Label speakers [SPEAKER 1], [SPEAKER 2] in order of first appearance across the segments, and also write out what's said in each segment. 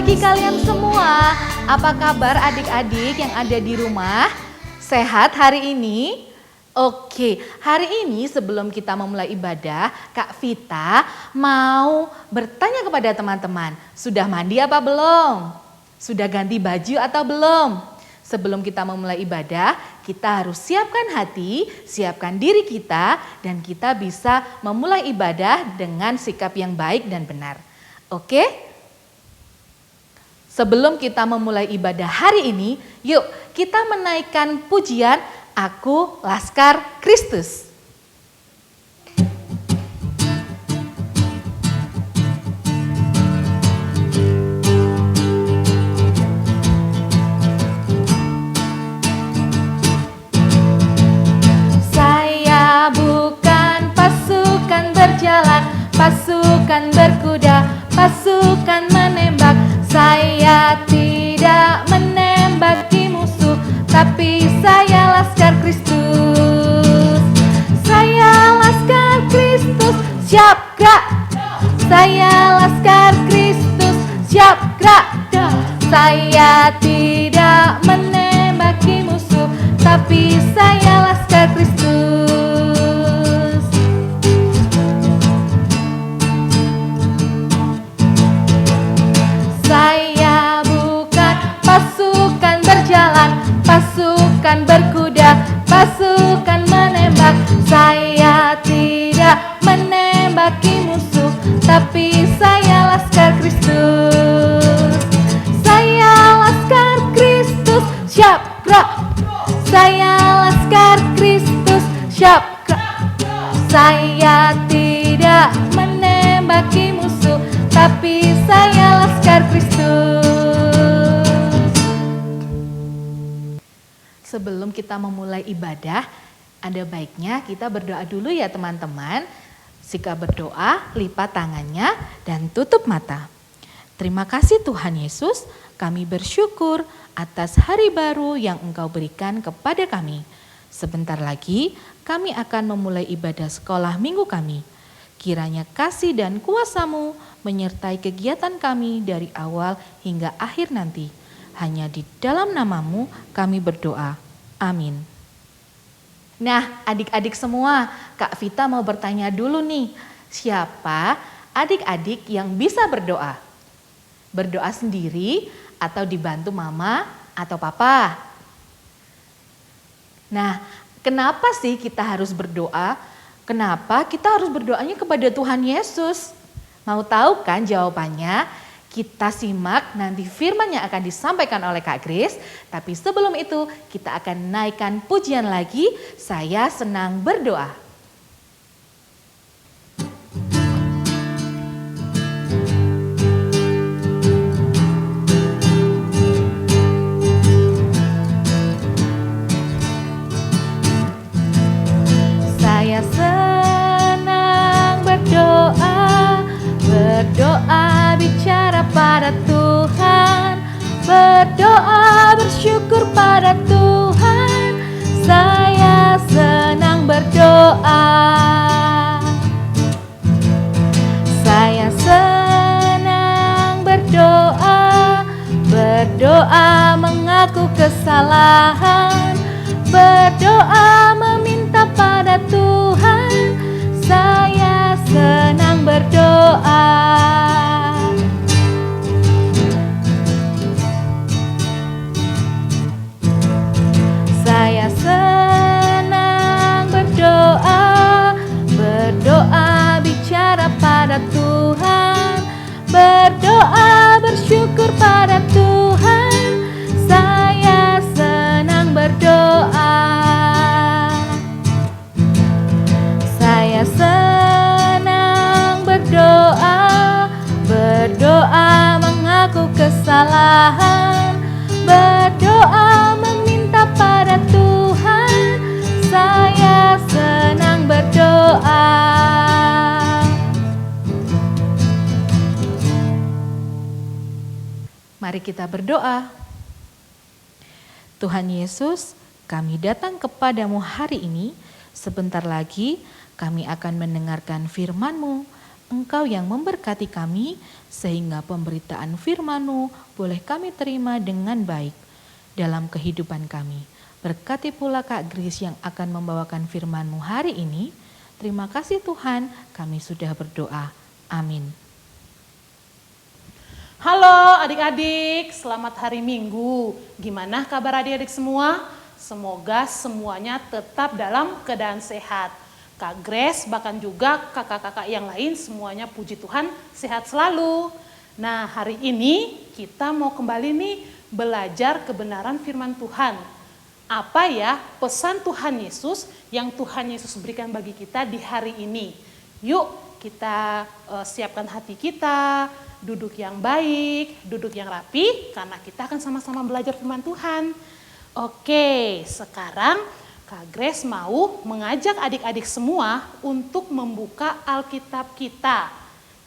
[SPEAKER 1] pagi kalian semua. Apa kabar adik-adik yang ada di rumah? Sehat hari ini? Oke, hari ini sebelum kita memulai ibadah, Kak Vita mau bertanya kepada teman-teman, sudah mandi apa belum? Sudah ganti baju atau belum? Sebelum kita memulai ibadah, kita harus siapkan hati, siapkan diri kita, dan kita bisa memulai ibadah dengan sikap yang baik dan benar. Oke? Sebelum kita memulai ibadah hari ini, yuk kita menaikkan pujian Aku Laskar Kristus. Saya bukan pasukan berjalan, pasukan berkuda, pasukan menembak. Saya tidak menembaki musuh, tapi saya Laskar Kristus. Saya Laskar Kristus, siap gerak. Saya Laskar Kristus, siap gerak. Saya tidak menembaki musuh, tapi saya Laskar Kristus. Saya bukan pasukan berjalan, pasukan berkuda, pasukan menembak. Saya tidak menembaki musuh, tapi saya Laskar Kristus. Saya Laskar Kristus, siap gerak. Saya Laskar Kristus, siap gerak. Saya tidak menembaki musuh, tapi saya Laskar Kristus. Sebelum kita memulai ibadah, ada baiknya kita berdoa dulu ya teman-teman. Sikap berdoa, lipat tangannya dan tutup mata. Terima kasih Tuhan Yesus, kami bersyukur atas hari baru yang Engkau berikan kepada kami. Sebentar lagi kami akan memulai ibadah sekolah minggu kami. Kiranya kasih dan kuasa-Mu menyertai kegiatan kami dari awal hingga akhir nanti. Hanya di dalam nama-Mu kami berdoa. Amin. Nah, adik-adik semua, Kak Vita mau bertanya dulu nih, siapa adik-adik yang bisa berdoa? Berdoa sendiri atau dibantu mama atau papa? Nah, kenapa sih kita harus berdoa? Kenapa kita harus berdoanya kepada Tuhan Yesus? Mau tahu kan jawabannya? Kita simak nanti firman yang akan disampaikan oleh Kak Grace. Tapi sebelum itu kita akan naikkan pujian lagi. Saya senang berdoa. Saya senang berdoa, berdoa bicara pada Tuhan, berdoa bersyukur pada Tuhan. Saya senang berdoa. Saya senang berdoa, berdoa mengaku kesalahan, berdoa meminta pada Tuhan. Saya senang berdoa. Saya senang berdoa, berdoa bicara pada Tuhan, berdoa bersyukur pada Tuhan. Saya senang berdoa. Saya senang berdoa, berdoa mengaku kesalahan, berdoa meminta pada Tuhan. Saya senang berdoa. Mari kita berdoa. Tuhan Yesus, kami datang kepadamu hari ini. Sebentar lagi kami akan mendengarkan firman-Mu. Engkau yang memberkati kami, sehingga pemberitaan firman-Mu boleh kami terima dengan baik dalam kehidupan kami. Berkati pula Kak Grace yang akan membawakan firman-Mu hari ini. Terima kasih Tuhan, kami sudah berdoa. Amin.
[SPEAKER 2] Halo adik-adik, selamat hari Minggu. Gimana kabar adik-adik semua? Semoga semuanya tetap dalam keadaan sehat. Kak Grace, bahkan juga kakak-kakak yang lain semuanya puji Tuhan sehat selalu. Nah, hari ini kita mau kembali nih belajar kebenaran firman Tuhan. Apa ya pesan Tuhan Yesus yang Tuhan Yesus berikan bagi kita di hari ini? Yuk kita siapkan hati kita, duduk yang baik, duduk yang rapi, karena kita akan sama-sama belajar firman Tuhan. Oke, sekarang Kak Grace mau mengajak adik-adik semua untuk membuka Alkitab kita.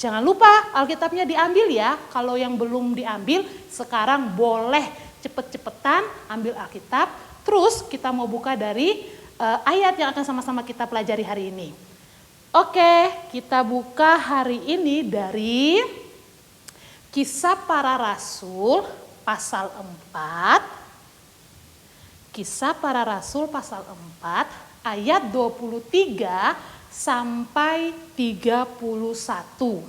[SPEAKER 2] Jangan lupa Alkitabnya diambil ya. Kalau yang belum diambil, sekarang boleh cepet-cepetan ambil Alkitab. Terus kita mau buka dari ayat yang akan sama-sama kita pelajari hari ini. Oke, kita buka hari ini dari Kisah Para Rasul pasal 4. Kisah Para Rasul pasal 4 ayat 23 sampai 31.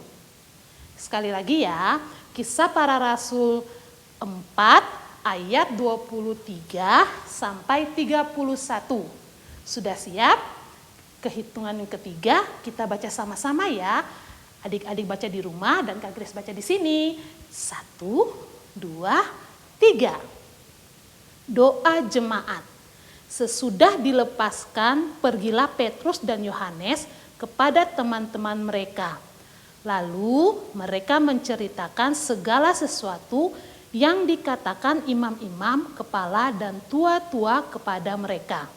[SPEAKER 2] Sekali lagi ya, Kisah Para Rasul 4 ayat 23 sampai 31. Sudah siap? Kehitungan yang ketiga kita baca sama-sama ya. Adik-adik baca di rumah dan Kak Grace baca di sini. 1, 2, 3. Doa jemaat. Sesudah dilepaskan, pergilah Petrus dan Yohanes kepada teman-teman mereka. Lalu mereka menceritakan segala sesuatu yang dikatakan imam-imam, kepala dan tua-tua kepada mereka.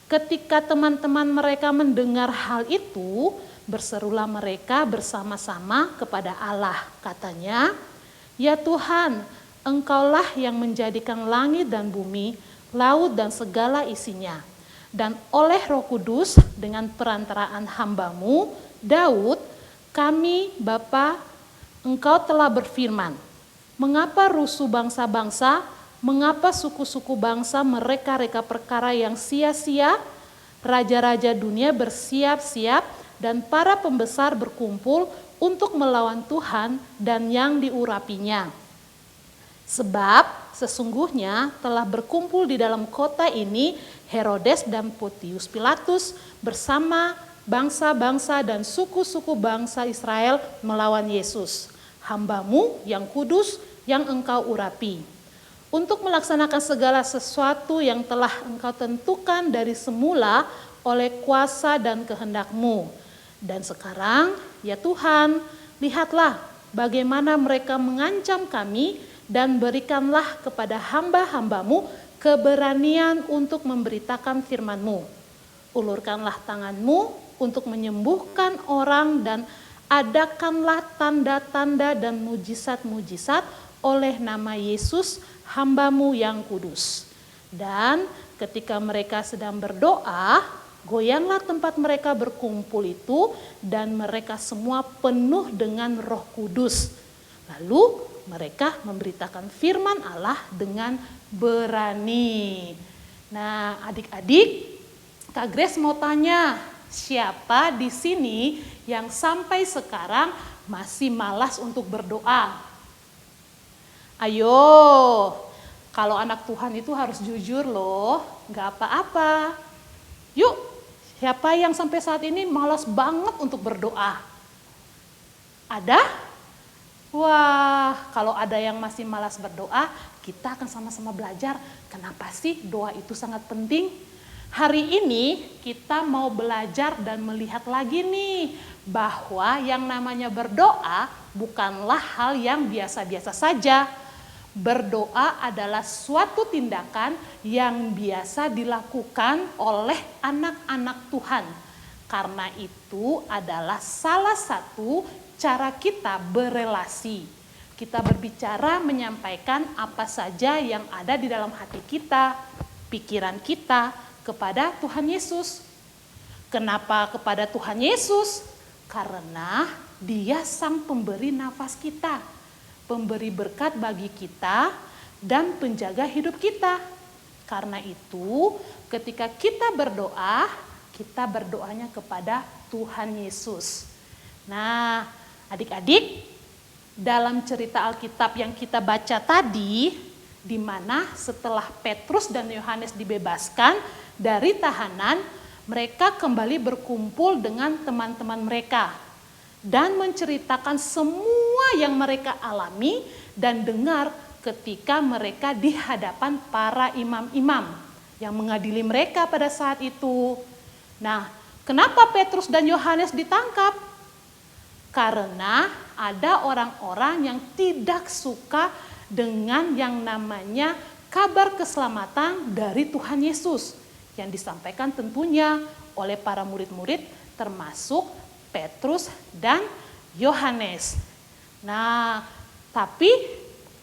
[SPEAKER 2] Ketika teman-teman mereka mendengar hal itu, berserulah mereka bersama-sama kepada Allah. Katanya, "Ya Tuhan, Engkaulah yang menjadikan langit dan bumi, laut dan segala isinya. Dan oleh Roh Kudus dengan perantaraan hamba-Mu, Daud, kami Bapa, Engkau telah berfirman, mengapa rusuh bangsa-bangsa, mengapa suku-suku bangsa mereka-reka perkara yang sia-sia? Raja-raja dunia bersiap-siap dan para pembesar berkumpul untuk melawan Tuhan dan yang diurapinya. Sebab sesungguhnya telah berkumpul di dalam kota ini Herodes dan Pontius Pilatus bersama bangsa-bangsa dan suku-suku bangsa Israel melawan Yesus, hamba-Mu yang kudus yang Engkau urapi, untuk melaksanakan segala sesuatu yang telah Engkau tentukan dari semula oleh kuasa dan kehendak-Mu. Dan sekarang, ya Tuhan, lihatlah bagaimana mereka mengancam kami dan berikanlah kepada hamba-hamba-Mu keberanian untuk memberitakan firman-Mu. Ulurkanlah tangan-Mu untuk menyembuhkan orang dan adakanlah tanda-tanda dan mujizat-mujizat oleh nama Yesus, hamba-Mu yang kudus." Dan ketika mereka sedang berdoa, goyanglah tempat mereka berkumpul itu dan mereka semua penuh dengan Roh Kudus. Lalu mereka memberitakan firman Allah dengan berani. Nah, adik-adik, Kak Grace mau tanya, siapa di sini yang sampai sekarang masih malas untuk berdoa? Ayo, kalau anak Tuhan itu harus jujur loh, gak apa-apa. Yuk, siapa yang sampai saat ini malas banget untuk berdoa? Ada? Wah, kalau ada yang masih malas berdoa, kita akan sama-sama belajar kenapa sih doa itu sangat penting. Hari ini kita mau belajar dan melihat lagi nih, bahwa yang namanya berdoa bukanlah hal yang biasa-biasa saja. Berdoa adalah suatu tindakan yang biasa dilakukan oleh anak-anak Tuhan. Karena itu adalah salah satu cara kita berelasi. Kita berbicara, menyampaikan apa saja yang ada di dalam hati kita, pikiran kita kepada Tuhan Yesus. Kenapa kepada Tuhan Yesus? Karena Dia sang pemberi nafas kita, pemberi berkat bagi kita, dan penjaga hidup kita. Karena itu, ketika kita berdoanya kepada Tuhan Yesus. Nah, adik-adik, dalam cerita Alkitab yang kita baca tadi, di mana setelah Petrus dan Yohanes dibebaskan dari tahanan, mereka kembali berkumpul dengan teman-teman mereka dan menceritakan semua yang mereka alami dan dengar ketika mereka di hadapan para imam-imam yang mengadili mereka pada saat itu. Nah, kenapa Petrus dan Yohanes ditangkap? Karena ada orang-orang yang tidak suka dengan yang namanya kabar keselamatan dari Tuhan Yesus yang disampaikan tentunya oleh para murid-murid termasuk Petrus dan Yohanes. Nah, tapi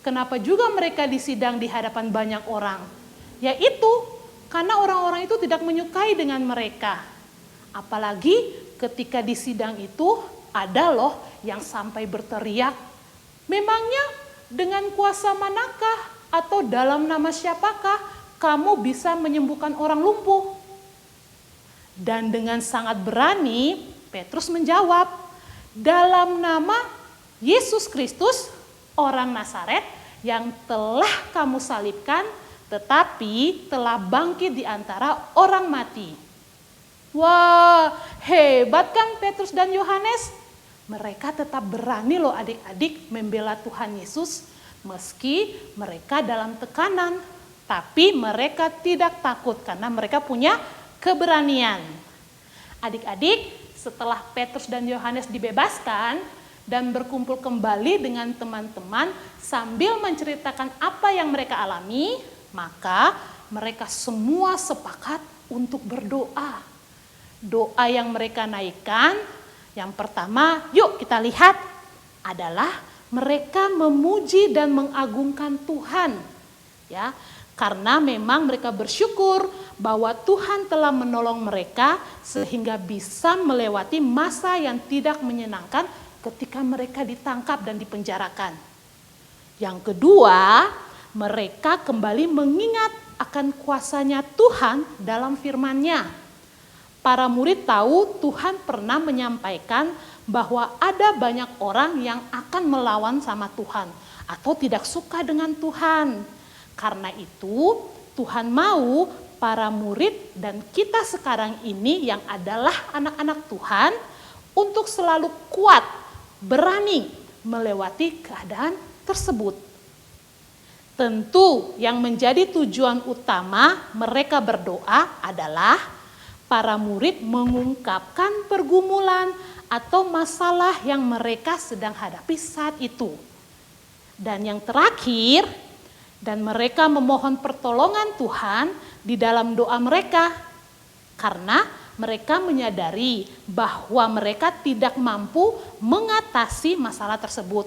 [SPEAKER 2] kenapa juga mereka disidang di hadapan banyak orang? Yaitu karena orang-orang itu tidak menyukai dengan mereka. Apalagi ketika di sidang itu ada loh yang sampai berteriak, memangnya dengan kuasa manakah atau dalam nama siapakah kamu bisa menyembuhkan orang lumpuh? Dan dengan sangat berani Petrus menjawab, dalam nama Yesus Kristus, orang Nazaret yang telah kamu salibkan tetapi telah bangkit di antara orang mati. Wah, hebat kan Petrus dan Yohanes? Mereka tetap berani loh adik-adik membela Tuhan Yesus meski mereka dalam tekanan. Tapi mereka tidak takut karena mereka punya keberanian. Adik-adik, setelah Petrus dan Yohanes dibebaskan dan berkumpul kembali dengan teman-teman sambil menceritakan apa yang mereka alami, maka mereka semua sepakat untuk berdoa. Doa yang mereka naikkan, yang pertama, yuk kita lihat, adalah mereka memuji dan mengagungkan Tuhan. Ya, karena memang mereka bersyukur bahwa Tuhan telah menolong mereka sehingga bisa melewati masa yang tidak menyenangkan ketika mereka ditangkap dan dipenjarakan. Yang kedua, mereka kembali mengingat akan kuasanya Tuhan dalam firman-Nya. Para murid tahu Tuhan pernah menyampaikan bahwa ada banyak orang yang akan melawan sama Tuhan atau tidak suka dengan Tuhan. Karena itu Tuhan mau para murid dan kita sekarang ini yang adalah anak-anak Tuhan untuk selalu kuat, berani melewati keadaan tersebut. Tentu yang menjadi tujuan utama mereka berdoa adalah para murid mengungkapkan pergumulan atau masalah yang mereka sedang hadapi saat itu. Dan yang terakhir, dan mereka memohon pertolongan Tuhan di dalam doa mereka. Karena mereka menyadari bahwa mereka tidak mampu mengatasi masalah tersebut.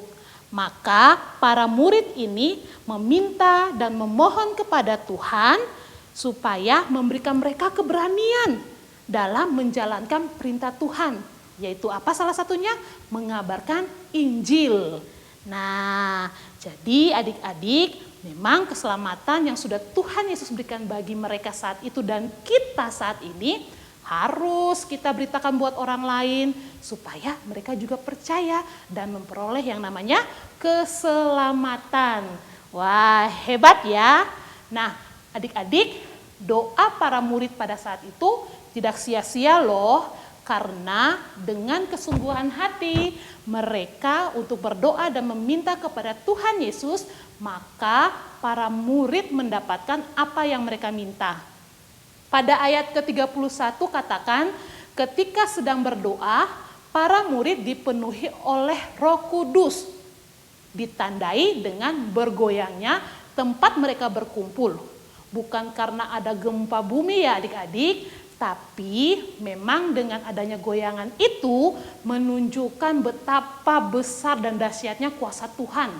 [SPEAKER 2] Maka para murid ini meminta dan memohon kepada Tuhan supaya memberikan mereka keberanian dalam menjalankan perintah Tuhan. Yaitu apa salah satunya? Mengabarkan Injil. Nah, jadi adik-adik, memang keselamatan yang sudah Tuhan Yesus berikan bagi mereka saat itu dan kita saat ini harus kita beritakan buat orang lain supaya mereka juga percaya dan memperoleh yang namanya keselamatan. Wah, hebat ya. Nah, adik-adik, doa para murid pada saat itu tidak sia-sia loh, karena dengan kesungguhan hati mereka untuk berdoa dan meminta kepada Tuhan Yesus, maka para murid mendapatkan apa yang mereka minta. Pada ayat ke-31 katakan, ketika sedang berdoa, para murid dipenuhi oleh Roh Kudus, ditandai dengan bergoyangnya tempat mereka berkumpul. Bukan karena ada gempa bumi ya adik-adik, tapi memang dengan adanya goyangan itu menunjukkan betapa besar dan dahsyatnya kuasa Tuhan,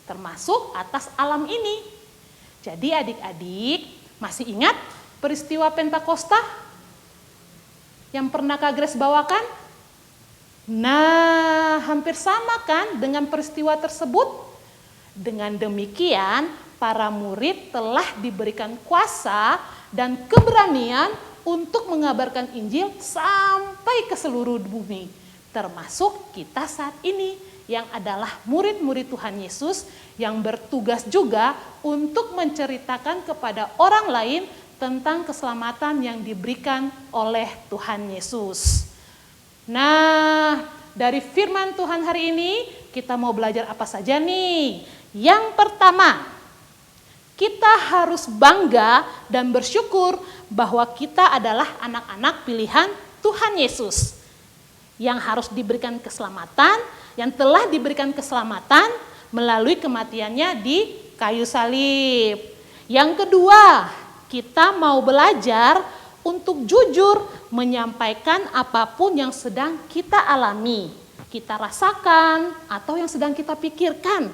[SPEAKER 2] termasuk atas alam ini. Jadi adik-adik masih ingat peristiwa Pentakosta yang pernah Kak Grace bawakan? Nah, hampir sama kan dengan peristiwa tersebut? Dengan demikian, para murid telah diberikan kuasa dan keberanian untuk mengabarkan Injil sampai ke seluruh bumi, termasuk kita saat ini yang adalah murid-murid Tuhan Yesus yang bertugas juga untuk menceritakan kepada orang lain tentang keselamatan yang diberikan oleh Tuhan Yesus. Nah, dari firman Tuhan hari ini kita mau belajar apa saja nih? Yang pertama, kita harus bangga dan bersyukur bahwa kita adalah anak-anak pilihan Tuhan Yesus yang harus diberikan keselamatan, yang telah diberikan keselamatan melalui kematiannya di kayu salib. Yang kedua, kita mau belajar untuk jujur menyampaikan apapun yang sedang kita alami, kita rasakan, atau yang sedang kita pikirkan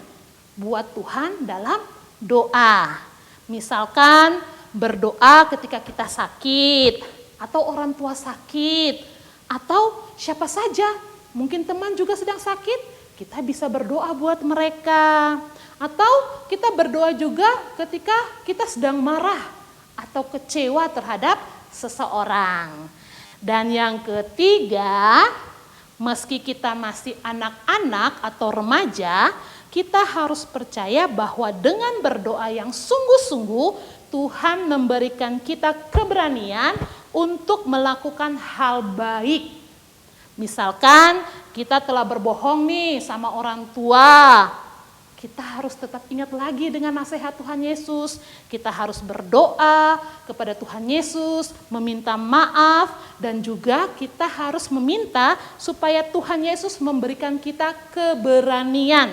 [SPEAKER 2] buat Tuhan dalam doa. Misalkan berdoa ketika kita sakit, atau orang tua sakit, atau siapa saja, mungkin teman juga sedang sakit, kita bisa berdoa buat mereka. Atau kita berdoa juga ketika kita sedang marah atau kecewa terhadap seseorang. Dan yang ketiga, meski kita masih anak-anak atau remaja, kita harus percaya bahwa dengan berdoa yang sungguh-sungguh, Tuhan memberikan kita keberanian untuk melakukan hal baik. Misalkan kita telah berbohong nih sama orang tua, kita harus tetap ingat lagi dengan nasihat Tuhan Yesus. Kita harus berdoa kepada Tuhan Yesus, meminta maaf, dan juga kita harus meminta supaya Tuhan Yesus memberikan kita keberanian.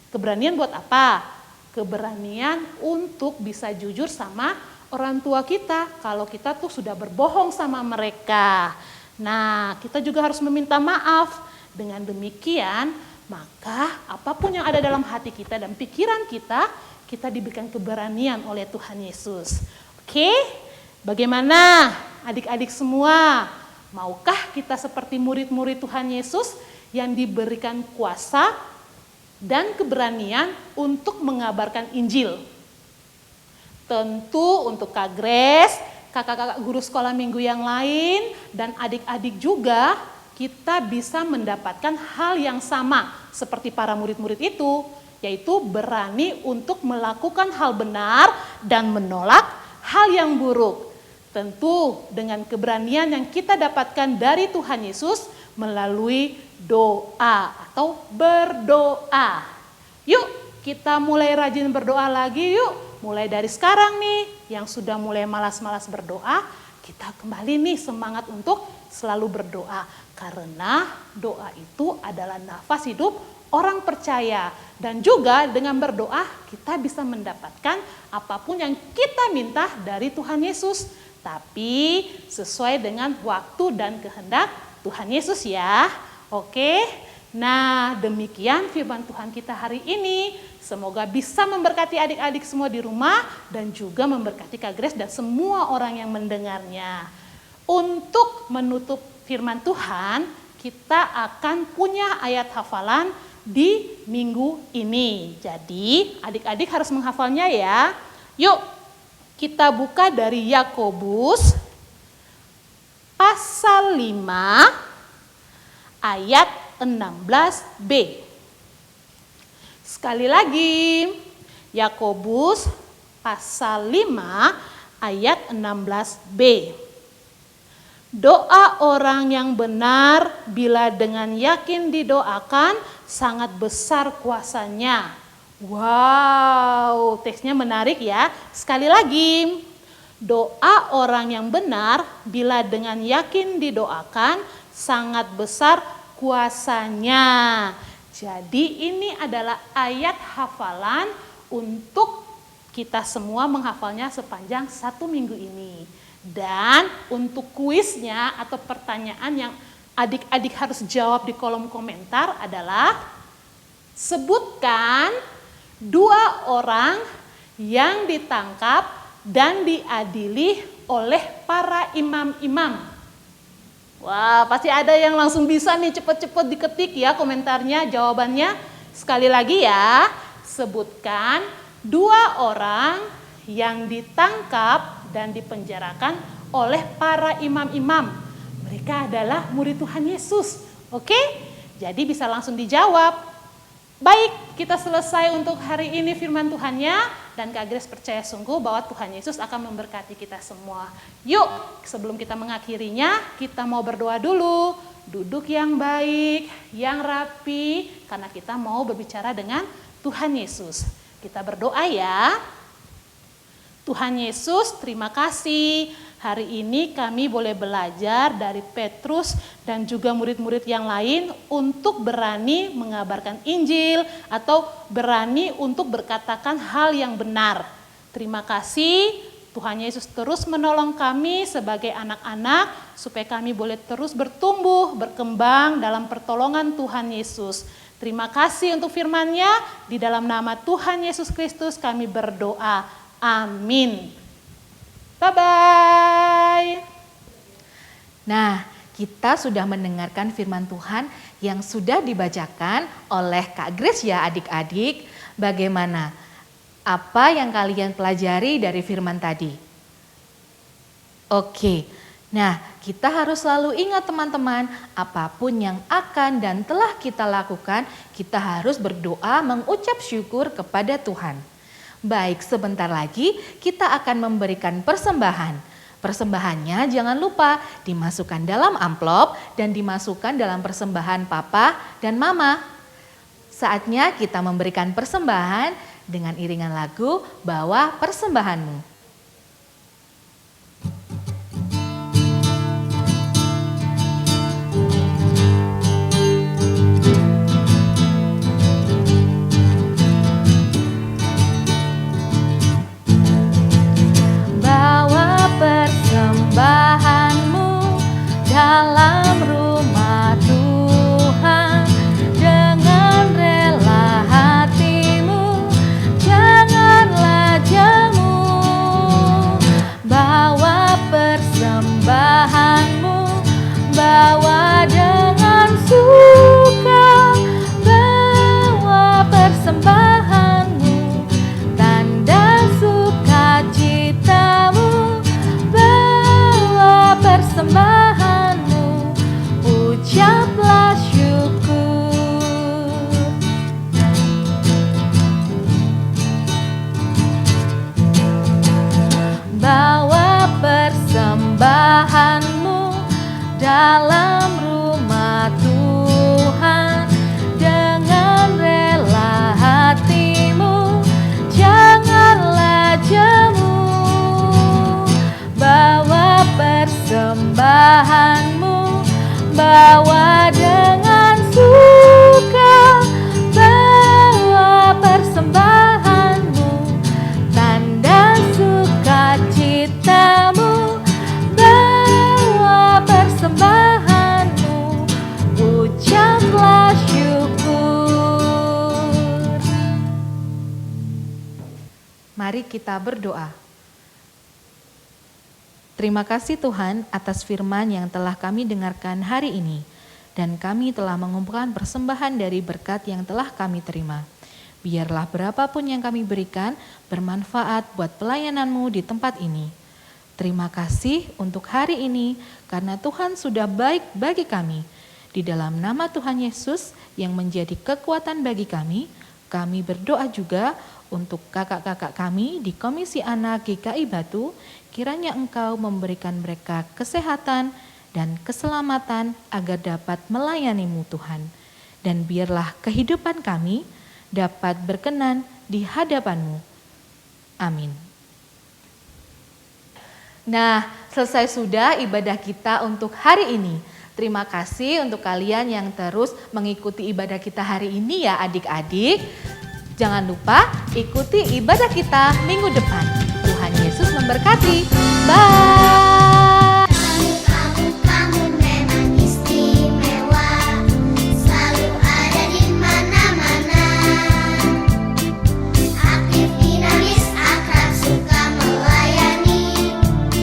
[SPEAKER 2] Keberanian buat apa? Keberanian untuk bisa jujur sama orang tua kita kalau kita tuh sudah berbohong sama mereka. Nah, kita juga harus meminta maaf. Dengan demikian, maka apapun yang ada dalam hati kita dan pikiran kita, kita diberikan keberanian oleh Tuhan Yesus. Oke, bagaimana adik-adik semua? Maukah kita seperti murid-murid Tuhan Yesus yang diberikan kuasa dan keberanian untuk mengabarkan Injil? Tentu untuk Kak Grace, kakak-kakak guru sekolah minggu yang lain, dan adik-adik juga, kita bisa mendapatkan hal yang sama seperti para murid-murid itu, yaitu berani untuk melakukan hal benar dan menolak hal yang buruk. Tentu dengan keberanian yang kita dapatkan dari Tuhan Yesus melalui doa atau berdoa. Yuk kita mulai rajin berdoa lagi yuk. Mulai dari sekarang nih, yang sudah mulai malas-malas berdoa, kita kembali nih semangat untuk selalu berdoa. Karena doa itu adalah nafas hidup orang percaya. Dan juga dengan berdoa kita bisa mendapatkan apapun yang kita minta dari Tuhan Yesus. Tapi sesuai dengan waktu dan kehendak Tuhan Yesus ya. Oke, nah demikian firman Tuhan kita hari ini. Semoga bisa memberkati adik-adik semua di rumah dan juga memberkati Kak Grace dan semua orang yang mendengarnya. Untuk menutup firman Tuhan, kita akan punya ayat hafalan di minggu ini. Jadi adik-adik harus menghafalnya ya. Yuk kita buka dari Yakobus pasal 5 ayat 16b. Sekali lagi, Yakobus pasal 5 ayat 16b. Doa orang yang benar bila dengan yakin didoakan sangat besar kuasanya. Wow, teksnya menarik ya. Sekali lagi, doa orang yang benar bila dengan yakin didoakan sangat besar kuasanya. Jadi ini adalah ayat hafalan untuk kita semua menghafalnya sepanjang 1 minggu ini. Dan untuk kuisnya atau pertanyaan yang adik-adik harus jawab di kolom komentar adalah sebutkan 2 orang yang ditangkap dan diadili oleh para imam-imam. Wah, pasti ada yang langsung bisa nih cepet-cepet diketik ya komentarnya, jawabannya. Sekali lagi ya, sebutkan 2 orang yang ditangkap dan dipenjarakan oleh para imam-imam. Mereka adalah murid Tuhan Yesus. Oke? Jadi bisa langsung dijawab. Baik, kita selesai untuk hari ini firman Tuhannya. Dan Kak Grace percaya sungguh bahwa Tuhan Yesus akan memberkati kita semua. Yuk, sebelum kita mengakhirinya, kita mau berdoa dulu. Duduk yang baik, yang rapi, karena kita mau berbicara dengan Tuhan Yesus. Kita berdoa ya. Tuhan Yesus, terima kasih. Hari ini kami boleh belajar dari Petrus dan juga murid-murid yang lain untuk berani mengabarkan Injil atau berani untuk berkatakan hal yang benar. Terima kasih, Tuhan Yesus terus menolong kami sebagai anak-anak supaya kami boleh terus bertumbuh, berkembang dalam pertolongan Tuhan Yesus. Terima kasih untuk firman-Nya, di dalam nama Tuhan Yesus Kristus kami berdoa. Amin. Bye-bye.
[SPEAKER 1] Nah, kita sudah mendengarkan firman Tuhan yang sudah dibacakan oleh Kak Grace ya adik-adik. Bagaimana? Apa yang kalian pelajari dari firman tadi? Oke, nah kita harus selalu ingat teman-teman, apapun yang akan dan telah kita lakukan, kita harus berdoa mengucap syukur kepada Tuhan. Baik, sebentar lagi kita akan memberikan persembahan. Persembahannya jangan lupa dimasukkan dalam amplop dan dimasukkan dalam persembahan papa dan mama. Saatnya kita memberikan persembahan dengan iringan lagu Bawa Persembahanmu. Persembahanmu dalam rumah Tuhan dengan rela hatimu, janganlah jemu. Bawa persembahanmu, bawa dengan suka, bawa persembahanmu, tanda sukacitamu. Persembahanmu, ucaplah syukur. Bawa persembahanmu dalam rumah Tuhan dengan rela hatimu, janganlah jemu. Bawa persembahanmu, bawa dengan suka, bawa persembahanmu, tanda sukacitamu, bawa persembahanmu, ucaplah syukur. Mari kita berdoa. Terima kasih Tuhan atas firman yang telah kami dengarkan hari ini. Dan kami telah mengumpulkan persembahan dari berkat yang telah kami terima. Biarlah berapapun yang kami berikan bermanfaat buat pelayanan-Mu di tempat ini. Terima kasih untuk hari ini karena Tuhan sudah baik bagi kami. Di dalam nama Tuhan Yesus yang menjadi kekuatan bagi kami berdoa juga untuk kakak-kakak kami di Komisi Anak GKI Batu. Kiranya Engkau memberikan mereka kesehatan dan keselamatan agar dapat melayani-Mu Tuhan. Dan biarlah kehidupan kami dapat berkenan di hadapan-Mu. Amin. Nah, selesai sudah ibadah kita untuk hari ini. Terima kasih untuk kalian yang terus mengikuti ibadah kita hari ini ya adik-adik. Jangan lupa ikuti ibadah kita minggu depan. Tuhan Yesus memberkati. Bye.